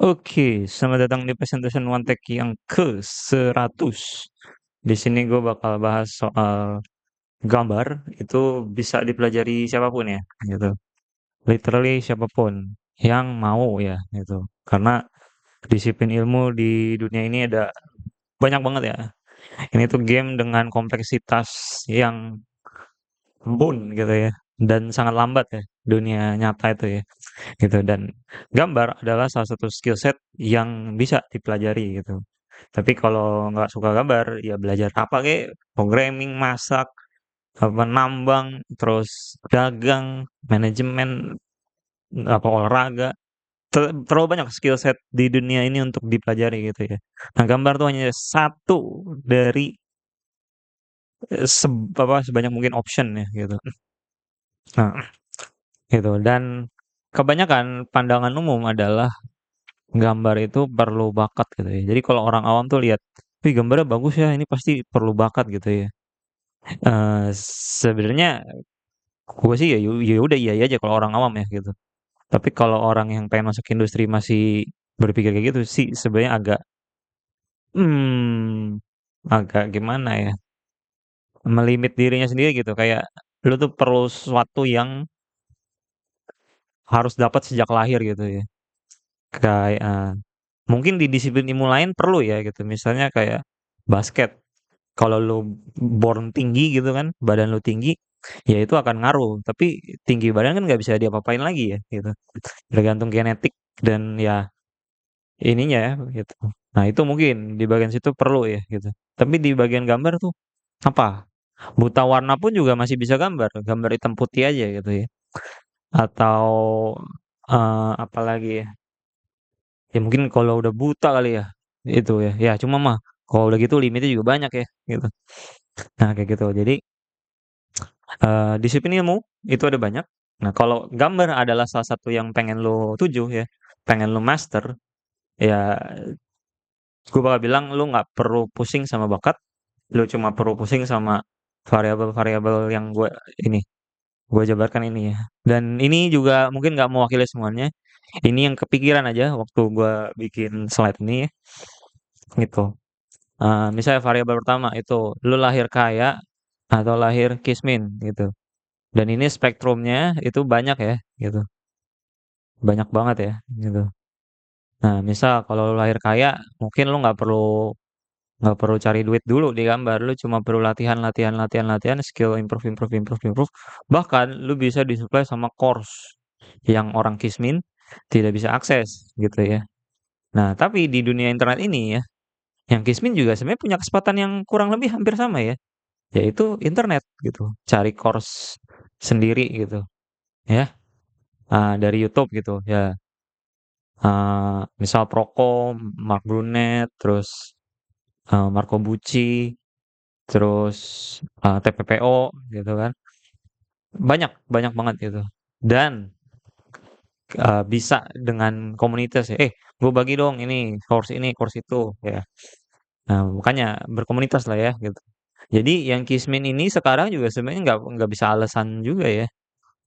Oke, selamat datang di Presentation One Tech yang ke-100. Di sini gue bakal bahas soal gambar, itu bisa dipelajari siapapun ya, gitu. Literally siapapun yang mau ya, gitu. Karena disiplin ilmu di dunia ini ada banyak banget ya. Ini tuh game dengan kompleksitas yang bun gitu ya, dan sangat lambat ya, dunia nyata itu ya gitu. Dan gambar adalah salah satu skill set yang bisa dipelajari gitu. Tapi kalau nggak suka gambar, ya belajar apa kek, programming, masak, apa nambang, terus dagang, manajemen, apa olahraga. Terlalu banyak skill set di dunia ini untuk dipelajari gitu ya. Nah, gambar tuh hanya satu dari sebanyak mungkin option ya gitu. Nah, gitu. Dan kebanyakan pandangan umum adalah gambar itu perlu bakat gitu ya. Jadi kalau orang awam tuh lihat, wih gambarnya bagus ya, ini pasti perlu bakat gitu ya. Sebenarnya gue sih ya udah iya aja kalau orang awam ya gitu. Tapi kalau orang yang pengen masuk industri masih berpikir kayak gitu sih sebenarnya hmm, agak gimana ya, melimit dirinya sendiri gitu. Kayak lu tuh perlu sesuatu yang harus dapat sejak lahir gitu ya. Kayak mungkin di disiplin ilmu lain perlu ya gitu. Misalnya kayak basket. Kalau lu born tinggi gitu kan, badan lu tinggi, ya itu akan ngaruh. Tapi tinggi badan kan nggak bisa diapa-apain lagi ya gitu. Tergantung genetik dan ya ininya ya gitu. Nah itu mungkin di bagian situ perlu ya gitu. Tapi di bagian gambar tuh apa? Buta warna pun juga masih bisa gambar, gambar hitam putih aja gitu ya. Atau apa lagi ya? Ya mungkin kalau udah buta kali ya itu ya. Ya cuma mah kalau udah gitu limitnya juga banyak ya gitu. Nah kayak gitu. Jadi disiplin ilmu itu ada banyak. Nah, kalau gambar adalah salah satu yang pengen lo tuju ya, pengen lo master, ya gue bakal bilang lu nggak perlu pusing sama bakat, lu cuma perlu pusing sama variabel-variabel yang ini gue jabarkan ini ya. Dan ini juga mungkin nggak mewakili semuanya. Ini yang kepikiran aja waktu gue bikin slide ini ya, gitu. Misalnya variabel pertama itu lu lahir kaya atau lahir kismin gitu. Dan ini spektrumnya itu banyak ya, gitu. Banyak banget ya, gitu. Nah, misal kalau lu lahir kaya, mungkin lu nggak perlu cari duit dulu di gambar. Lu cuma perlu latihan, latihan, latihan, latihan, skill improve, improve, improve, improve. Bahkan lu bisa disuplai sama course yang orang kismin tidak bisa akses, gitu ya. Nah, tapi di dunia internet ini ya, yang kismin juga sebenarnya punya kesempatan yang kurang lebih hampir sama ya, yaitu internet gitu. Cari course sendiri gitu, ya. Dari YouTube gitu ya. Misal Proko, Mark Brunet, terus Marco Bucci, terus TPPO gitu kan. Banyak, banyak banget gitu. Dan bisa dengan komunitas ya. Gue bagi dong ini, course itu ya. Nah, makanya berkomunitas lah ya gitu. Jadi yang Kismin ini sekarang juga sebenarnya nggak bisa alasan juga ya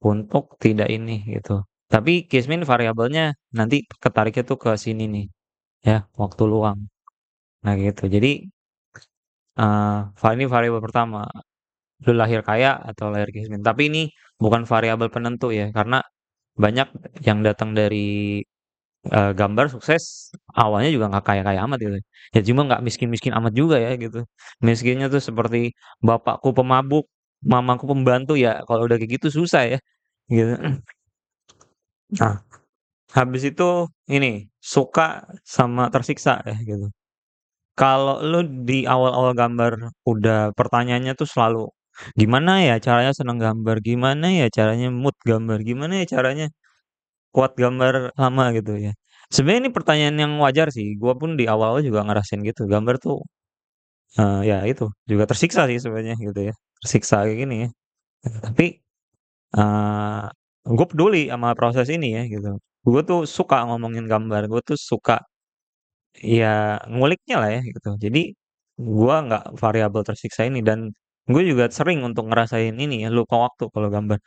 untuk tidak ini gitu. Tapi Kismin variabelnya nanti ketariknya tuh ke sini nih ya, waktu luang. Nah gitu. Jadi ini variabel pertama, lu lahir kaya atau lahir miskin. Tapi ini bukan variabel penentu ya, karena banyak yang datang dari gambar sukses awalnya juga nggak kaya-kaya amat gitu. Ya cuma nggak miskin-miskin amat juga ya gitu. Miskinnya tuh seperti bapakku pemabuk, mamaku pembantu ya. Kalau udah kayak gitu susah ya, gitu. Nah, habis itu ini suka sama tersiksa ya gitu. Kalau lu di awal-awal gambar udah pertanyaannya tuh selalu gimana ya caranya seneng gambar, gimana ya caranya mood gambar, gimana ya caranya kuat gambar lama gitu ya. Sebenarnya ini pertanyaan yang wajar sih. Gua pun di awal-awal juga ngerasain gitu. Gambar tuh ya itu juga tersiksa sih sebenarnya gitu ya. Tersiksa kayak gini ya. Tapi gue peduli sama proses ini ya gitu. Gue tuh suka ngomongin gambar, gue tuh suka ya nguliknya lah ya gitu. Jadi gua nggak variabel tersiksa ini dan gue juga sering untuk ngerasain ini ya lupa waktu kalau gambar.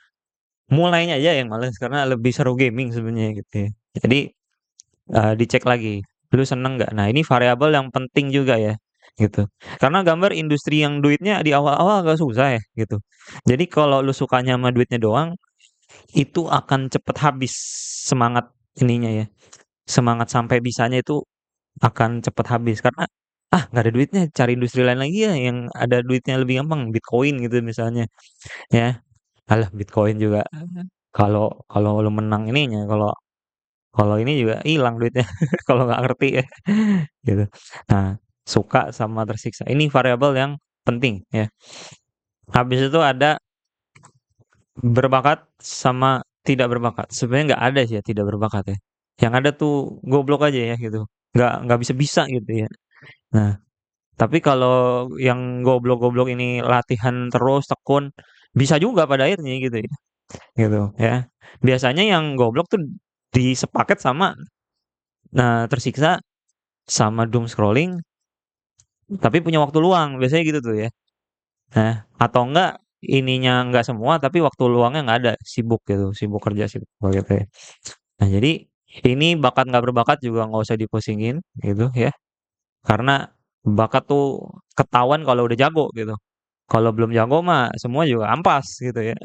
Mulainya aja yang males karena lebih seru gaming sebenarnya gitu ya. Jadi dicek lagi, lu seneng nggak? Nah, ini variabel yang penting juga ya, gitu. Karena gambar industri yang duitnya di awal-awal agak susah ya, gitu. Jadi kalau lu sukanya sama duitnya doang, itu akan cepet habis semangat ininya ya, semangat sampai bisanya itu akan cepet habis karena, "Ah, nggak ada duitnya, cari industri lain lagi ya yang ada duitnya lebih gampang, Bitcoin," gitu misalnya, ya. Alah, Bitcoin juga kalau kalau lu menang ininya, kalau kalau ini juga hilang duitnya kalau nggak ngerti ya, gitu. Nah, suka sama tersiksa, ini variabel yang penting ya. Habis itu ada berbakat sama tidak berbakat. Sebenarnya nggak ada sih ya tidak berbakat ya. Yang ada tuh goblok aja ya gitu. Nggak bisa-bisa gitu ya. Nah, tapi kalau yang goblok-goblok ini latihan terus tekun, bisa juga pada akhirnya gitu ya. Gitu ya. Biasanya yang goblok tuh disepaket sama tersiksa sama doom scrolling tapi punya waktu luang, biasanya gitu tuh ya. Nah, atau enggak ininya enggak semua tapi waktu luangnya nggak ada, sibuk gitu, sibuk kerja, sibuk apa gitu ya. Nah, jadi ini bakat nggak berbakat juga nggak usah dipusingin gitu ya. Karena bakat tuh ketahuan kalau udah jago gitu. Kalau belum jago mah semua juga ampas gitu ya.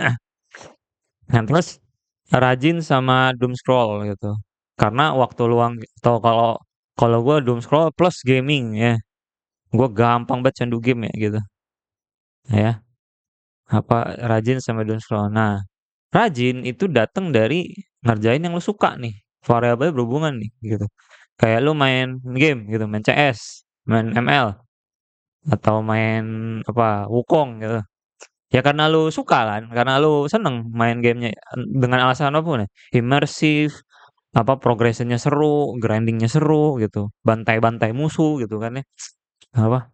Nah, terus rajin sama doom scroll gitu. Karena waktu luang atau kalau kalau gue doom scroll plus gaming ya. Gue gampang banget candu game ya gitu. Ya, apa rajin sama doom scroll. Nah, rajin itu datang dari ngerjain yang lu suka nih. Variabelnya berhubungan nih gitu. Kayak lu main game gitu, main CS, main ML atau main apa Wukong gitu. Ya karena lu suka kan, karena lu seneng main gamenya dengan alasan apapun ya. Imersif, apa progressionnya seru, grindingnya seru gitu, bantai-bantai musuh gitu kan ya. Apa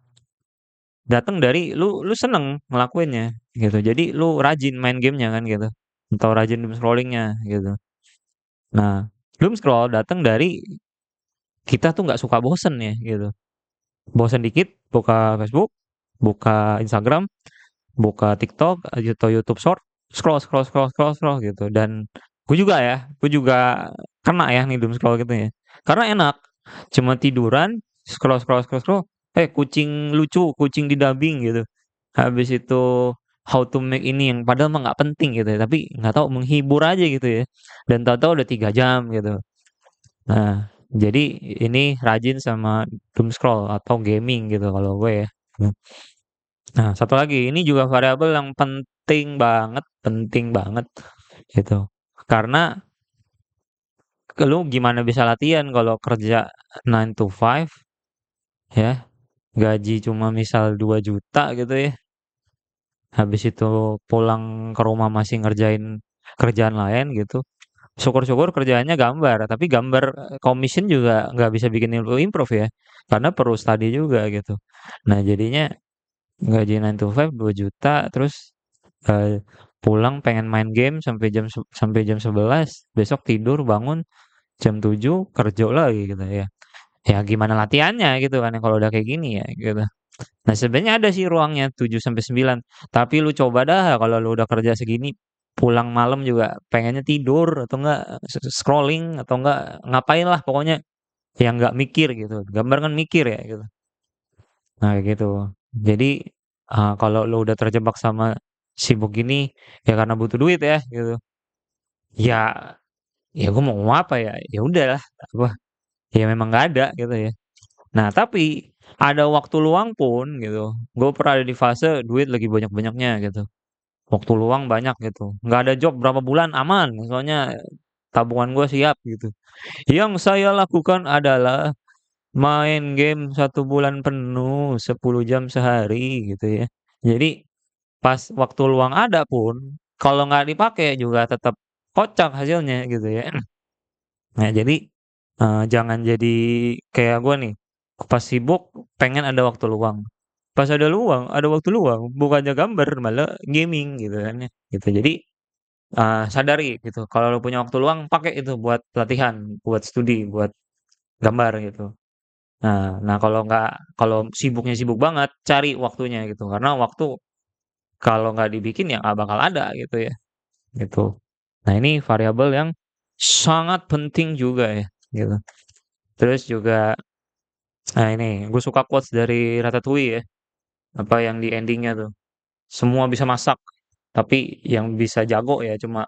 datang dari lu seneng ngelakuinnya gitu. Jadi lu rajin main gamenya kan gitu. Atau rajin doom scrollingnya gitu. Nah, doom scroll datang dari kita tuh nggak suka bosen ya gitu. Bosen dikit buka Facebook, buka Instagram, buka TikTok atau YouTube Short, scroll scroll scroll scroll scroll gitu. Dan gue juga kena ya nih doom scroll gitu ya. Karena enak, cuma tiduran, scroll scroll scroll scroll, kucing lucu, kucing di dubbing gitu. Habis itu how to make ini yang padahal mah nggak penting gitu ya, tapi nggak tahu menghibur aja gitu ya. Dan tahu-tahu udah 3 jam gitu. Nah, jadi ini rajin sama doom scroll atau gaming gitu kalau gue ya. Nah, satu lagi, ini juga variabel yang penting banget gitu. Karena lu gimana bisa latihan kalau kerja 9 to 5 ya, gaji cuma misal 2 juta gitu ya. Habis itu pulang ke rumah masih ngerjain kerjaan lain gitu. Syukur-syukur kerjaannya gambar, tapi gambar commission juga nggak bisa bikin lu improve ya. Karena perlu study juga gitu. Nah, jadinya gaji 9 to 5 2 juta terus pulang pengen main game sampai jam 11, besok tidur bangun jam 7 kerja lagi gitu ya. Ya gimana latihannya gitu kan ya kalau udah kayak gini ya gitu. Nah, sebenarnya ada sih ruangnya 7 sampai 9, tapi lu coba dah kalau lu udah kerja segini pulang malam juga pengennya tidur atau enggak scrolling atau enggak ngapain lah pokoknya yang enggak mikir gitu. Gambar kan mikir ya gitu. Nah, kayak gitu. Jadi kalau lu udah terjebak sama sibuk gini ya karena butuh duit ya gitu. Ya ya gue mau ngomong apa ya? Ya udahlah apa ya memang nggak ada gitu ya. Nah, tapi ada waktu luang pun gitu. Gue pernah ada di fase duit lagi banyak-banyaknya gitu. Waktu luang banyak gitu. Nggak ada job berapa bulan aman. Soalnya tabungan gue siap gitu. Yang saya lakukan adalah main game 1 bulan penuh 10 jam sehari gitu ya. Jadi pas waktu luang ada pun kalau nggak dipakai juga tetap kocak hasilnya gitu ya. Nah, jadi jangan jadi kayak gue nih. Pas sibuk pengen ada waktu luang. Pas ada waktu luang, bukannya gambar malah gaming gitu kan ya. Gitu. Jadi sadari gitu. Kalau lu punya waktu luang pakai itu buat latihan, buat studi, buat gambar gitu. Nah, kalau sibuknya sibuk banget, cari waktunya gitu. Karena waktu kalau nggak dibikin ya nggak bakal ada gitu ya. Gitu. Nah, ini variabel yang sangat penting juga ya. Gitu. Terus juga, nah ini gue suka quotes dari Ratatouille ya, apa yang di endingnya tuh. Semua bisa masak, tapi yang bisa jago ya cuma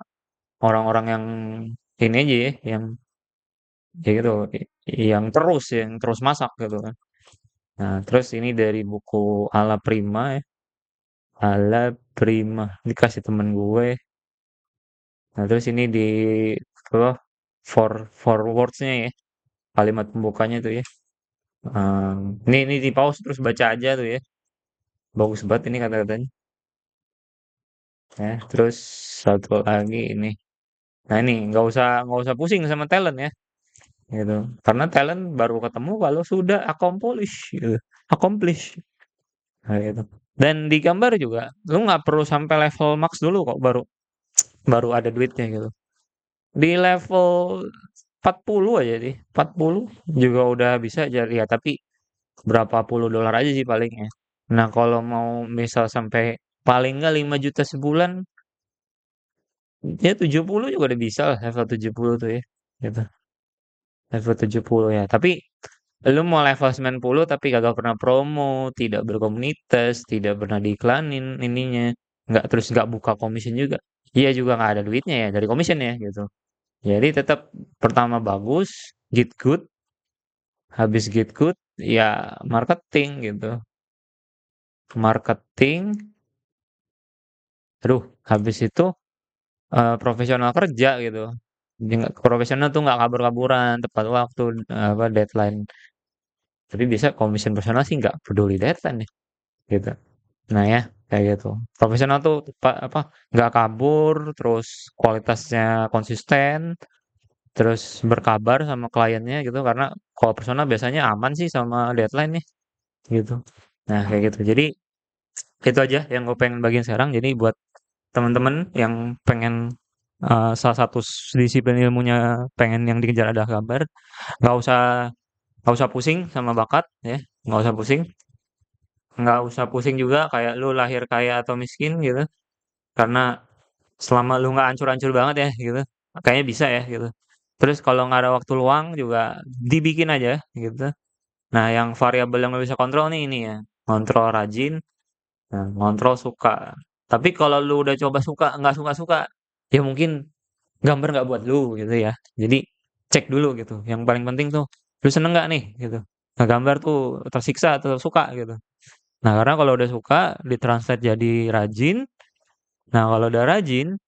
orang-orang yang ini aja ya, ya gitu, yang terus masak gitu kan. Nah, terus ini dari buku Alla Prima ya, Alla Prima dikasih temen gue. Nah, terus ini di apa for words-nya ya, kalimat pembukanya tuh ya. Ini di pause terus baca aja tuh ya. Bagus banget ini kata-katanya. Ya, terus satu lagi ini. Nah ini nggak usah pusing sama talent ya, gitu. Karena talent baru ketemu kalau sudah accomplish, gitu. Accomplish, nah, gitu. Dan di gambar juga, lu nggak perlu sampai level max dulu kok baru baru ada duitnya gitu. Di level 40 aja sih, 40 juga udah bisa jadi ya. Tapi berapa puluh dolar aja sih palingnya. Nah kalau mau misal sampai paling nggak 5 juta sebulan, ya 70 juga udah bisa lah level 70 tuh ya. Gitu. Level 70 ya. Tapi lu mau level 90 tapi kagak pernah promo, tidak berkomunitas, tidak pernah diiklanin ininya, nggak terus nggak buka commission juga. Iya juga nggak ada duitnya ya dari commission ya gitu. Jadi tetap pertama bagus, get good, habis get good ya marketing gitu. Marketing, aduh habis itu profesional kerja gitu. Jadi profesional tuh nggak kabur-kaburan, tepat waktu, apa deadline. Tapi bisa commission personal sih nggak peduli deadline ya, gitu. Nah ya, kayak gitu. Profesional tuh apa nggak kabur, terus kualitasnya konsisten, terus berkabar sama kliennya gitu. Karena kalau personal biasanya aman sih sama deadline nih, gitu. Nah kayak gitu. Jadi itu aja yang gue pengen bagiin sekarang. Jadi buat teman-teman yang pengen salah satu disiplin ilmunya pengen yang dikejar adalah gambar, nggak usah nggak usah pusing sama bakat ya, nggak usah pusing, nggak usah pusing juga kayak lu lahir kaya atau miskin gitu. Karena selama lu nggak hancur-hancur banget ya gitu, kayaknya bisa ya gitu. Terus kalau nggak ada waktu luang juga dibikin aja gitu. Nah, yang variabel yang lu bisa kontrol nih ini ya, kontrol rajin, nah, ngontrol suka. Tapi kalau lu udah coba suka, nggak suka-suka, ya mungkin gambar nggak buat lu gitu ya. Jadi cek dulu gitu. Yang paling penting tuh, lu seneng nggak nih gitu. Nah, gambar tuh tersiksa atau suka gitu. Nah, karena kalau udah suka, ditranslate jadi rajin. Nah, kalau udah rajin,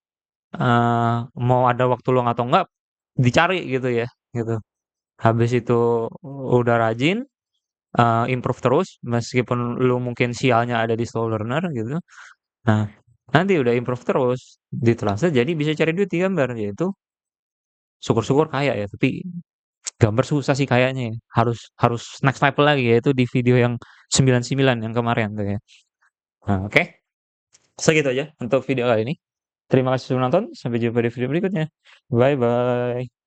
mau ada waktu luang atau enggak, dicari gitu ya, gitu. Habis itu udah rajin, improve terus, meskipun lu mungkin sialnya ada di slow learner gitu. Nah, nanti udah improve terus, ditranslate jadi bisa cari duit di gambar, yaitu syukur-syukur kaya ya, tapi gambar susah sih kayaknya ya. Harus harus next level lagi yaitu di video yang 99 yang kemarin tuh ya. Nah, oke. Segitu aja untuk video kali ini. Terima kasih sudah menonton. Sampai jumpa di video berikutnya. Bye bye.